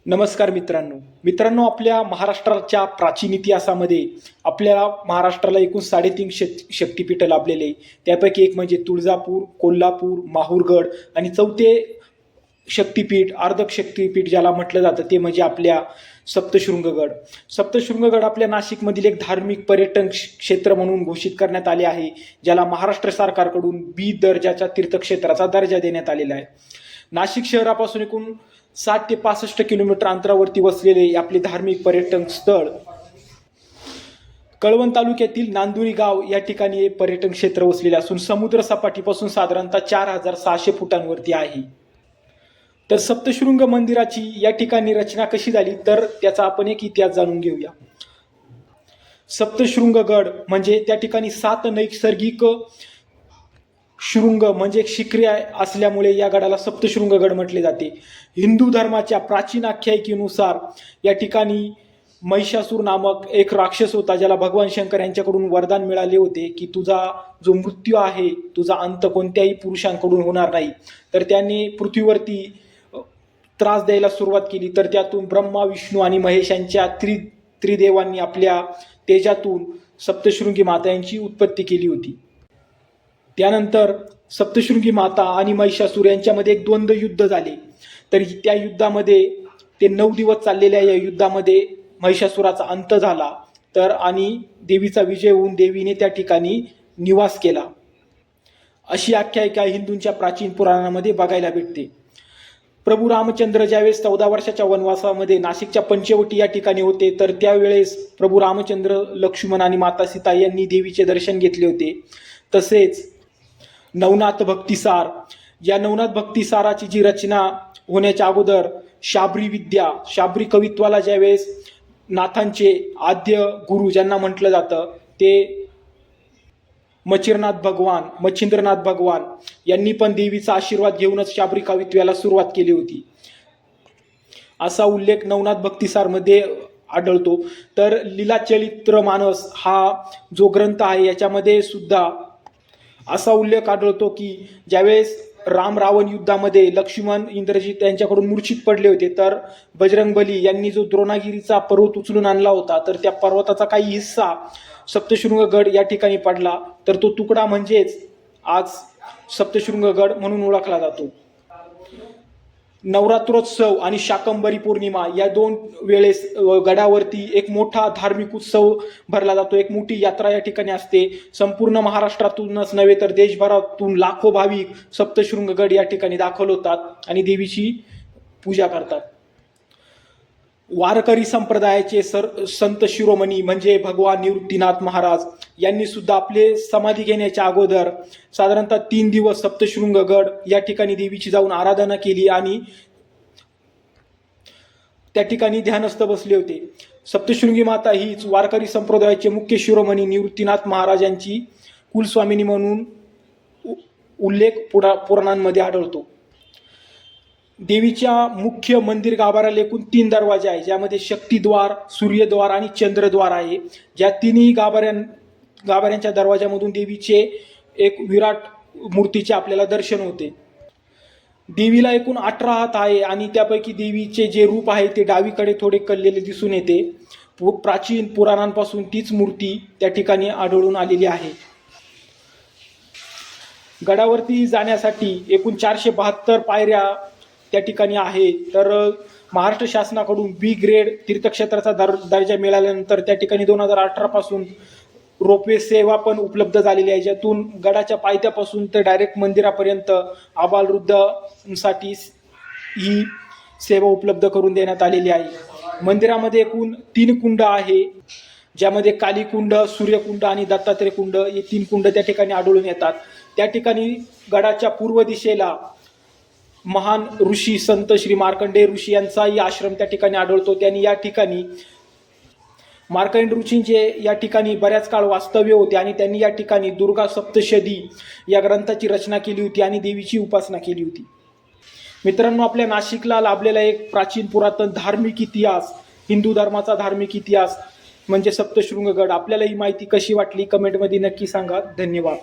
नमस्कार मित्रांनो आपल्या महाराष्ट्राच्या प्राचीन इतिहासामध्ये आपल्या महाराष्ट्राला एकूण 3.5 शक्तिपीठ लाभलेले, त्यापैकी एक म्हणजे तुळजापूर, कोल्हापूर, माहूरगड आणि चौथे शक्तिपीठ अर्धक शक्तिपीठ ज्याला म्हटलं जातं ते म्हणजे आपल्या सप्तशृंगगड. सप्तशृंगगड आपल्या नाशिकमधील एक धार्मिक पर्यटन क्षेत्र म्हणून घोषित करण्यात आले आहे, ज्याला महाराष्ट्र सरकारकडून बी दर्जाच्या तीर्थक्षेत्राचा दर्जा देण्यात आलेला आहे. नाशिक शहरापासून एकूण 60 ते 65 किलोमीटर अंतरावरती वसलेले आपले धार्मिक पर्यटन स्थळ कळवण तालुक्यातील नांदुरी गाव या ठिकाणी हे पर्यटन क्षेत्र वसलेले असून समुद्र सपाटीपासून साधारणतः 4600 फुटांवरती आहे. तर सप्तशृंग मंदिराची या ठिकाणी रचना कशी झाली तर त्याचा आपण एक इतिहास जाणून घेऊया. सप्तशृंगगड म्हणजे त्या ठिकाणी 7 नैसर्गिक शृंग म्हणजे शिखरे असल्यामुळे या गडाला सप्तशृंगगड म्हटले जाते. हिंदू धर्माच्या प्राचीन आख्यायिकेनुसार या ठिकाणी महिषासूर नामक एक राक्षस होता, ज्याला भगवान शंकर यांच्याकडून वरदान मिळाले होते की तुझा जो मृत्यू आहे तुझा अंत कोणत्याही पुरुषांकडून होणार नाही. तर त्याने पृथ्वीवरती त्रास द्यायला सुरुवात केली. तर त्यातून ब्रह्मा, विष्णू आणि महेश यांच्या त्रिदेवांनी आपल्या तेजातून सप्तशृंगी माता यांची उत्पत्ती केली होती. त्यानंतर सप्तशृंगी माता आणि महिषासूर यांच्यामध्ये एक द्वंद्व युद्ध झाले. तर त्या युद्धामध्ये ते 9 दिवस चाललेल्या या युद्धामध्ये महिषासुराचा अंत झाला. तर आणि देवीचा विजय होऊन देवीने त्या ठिकाणी निवास केला, अशी आख्यायिका हिंदूंच्या प्राचीन पुराणामध्ये बघायला भेटते. प्रभू रामचंद्र ज्यावेळेस 14 वर्षाच्या वनवासामध्ये नाशिकच्या पंचवटी या ठिकाणी होते, तर त्यावेळेस प्रभू रामचंद्र, लक्ष्मण आणि माता सीता यांनी देवीचे दर्शन घेतले होते. तसेच नवनाथ भक्तिसार, या नवनाथ भक्तिसाराची जी रचना होण्याच्या अगोदर शाबरी कवित्वाला ज्यावेळेस नाथांचे आद्य गुरु ज्यांना म्हटलं जातं ते मच्छिंद्रनाथ भगवान यांनी पण देवीचा आशीर्वाद घेऊनच शाबरी कवित्वाला सुरुवात केली होती, असा उल्लेख नवनाथ भक्तिसारमध्ये आढळतो. तर लीलाचरित्र मानस हा जो ग्रंथ आहे याच्यामध्ये सुद्धा असा उल्लेख आढळतो की ज्यावेळेस राम रावण युद्धामध्ये लक्ष्मण इंद्रजित यांच्याकडून मूर्छित पडले होते, तर बजरंगबली यांनी जो द्रोणागिरीचा पर्वत उचलून आणला होता तर त्या पर्वताचा काही हिस्सा सप्तशृंगगड या ठिकाणी पडला. तर तो तुकडा म्हणजेच आज सप्तशृंगगड म्हणून ओळखला जातो. नवरात्रोत्सव आणि शाकंभरी पौर्णिमा या 2 वेळेस गडावरती एक मोठा धार्मिक उत्सव भरला जातो. एक मोठी यात्रा या ठिकाणी असते. संपूर्ण महाराष्ट्रातूनच नव्हे तर देशभरातून लाखो भाविक सप्तशृंगगड या ठिकाणी दाखल होतात आणि देवीची पूजा करतात. वारकरी संप्रदायाचे संत शिरोमणी म्हणजे भगवान निवृत्तीनाथ महाराज यांनी सुद्धा आपले समाधी घेण्याच्या अगोदर साधारणतः 3 दिवस सप्तशृंगगड या ठिकाणी देवीची जाऊन आराधना केली आणि त्या ठिकाणी ध्यानस्थ बसले होते. सप्तशृंगी माता हीच वारकरी संप्रदायाचे मुख्य शिरोमणी निवृत्तीनाथ महाराज यांची कुलस्वामिनी म्हणून उल्लेख पुराणांमध्ये आढळतो. देवीच्या मुख्य मंदिर गाभाऱ्याला एकूण 3 दरवाजे आहे, ज्यामध्ये शक्तिद्वार, सूर्यद्वार आणि चंद्रद्वार आहे. ज्या तिन्ही गाभाऱ्यांच्या दरवाजामधून देवीचे एक विराट मूर्तीचे आपल्याला दर्शन होते. देवीला एकूण 18 हात आहे आणि त्यापैकी देवीचे जे रूप आहे ते डावीकडे थोडे कललेले दिसून येते. प्राचीन पुराणांपासून तीच मूर्ती त्या ठिकाणी आढळून आलेली आहे. गडावरती जाण्यासाठी एकूण 472 पायऱ्या त्या ठिकाणी आहे. तर महाराष्ट्र शासनाकडून बी ग्रेड तीर्थक्षेत्राचा दर्जा मिळाल्यानंतर त्या ठिकाणी 2018 पासून रोपवे सेवा पण उपलब्ध झालेली आहे, ज्यातून गडाच्या पायथ्यापासून तर डायरेक्ट मंदिरापर्यंत आबालवृद्धांसाठी ही सेवा उपलब्ध करून देण्यात आलेली आहे. मंदिरामध्ये एकूण 3 कुंड आहे, ज्यामध्ये कालीकुंड, सूर्यकुंड आणि दत्तात्रय कुंड हे 3 कुंड त्या ठिकाणी आढळून येतात. त्या ठिकाणी गडाच्या पूर्व दिशेला महान ऋषी संत श्री मार्कंडेय ऋषी यांचाही आश्रम त्या ठिकाणी आढळतो. त्यांनी या ठिकाणी मार्कंडेय ऋषींचे या ठिकाणी बऱ्याच काळ वास्तव्य होते आणि त्यांनी या ठिकाणी दुर्गा सप्तशती या ग्रंथाची रचना केली होती आणि देवीची उपासना केली होती. मित्रांनो, आपल्या नाशिकला लाभलेला एक प्राचीन पुरातन धार्मिक इतिहास, हिंदू धर्माचा धार्मिक इतिहास म्हणजे सप्तशृंगगड. आपल्याला ही माहिती कशी वाटली कमेंटमध्ये नक्की सांगा. धन्यवाद.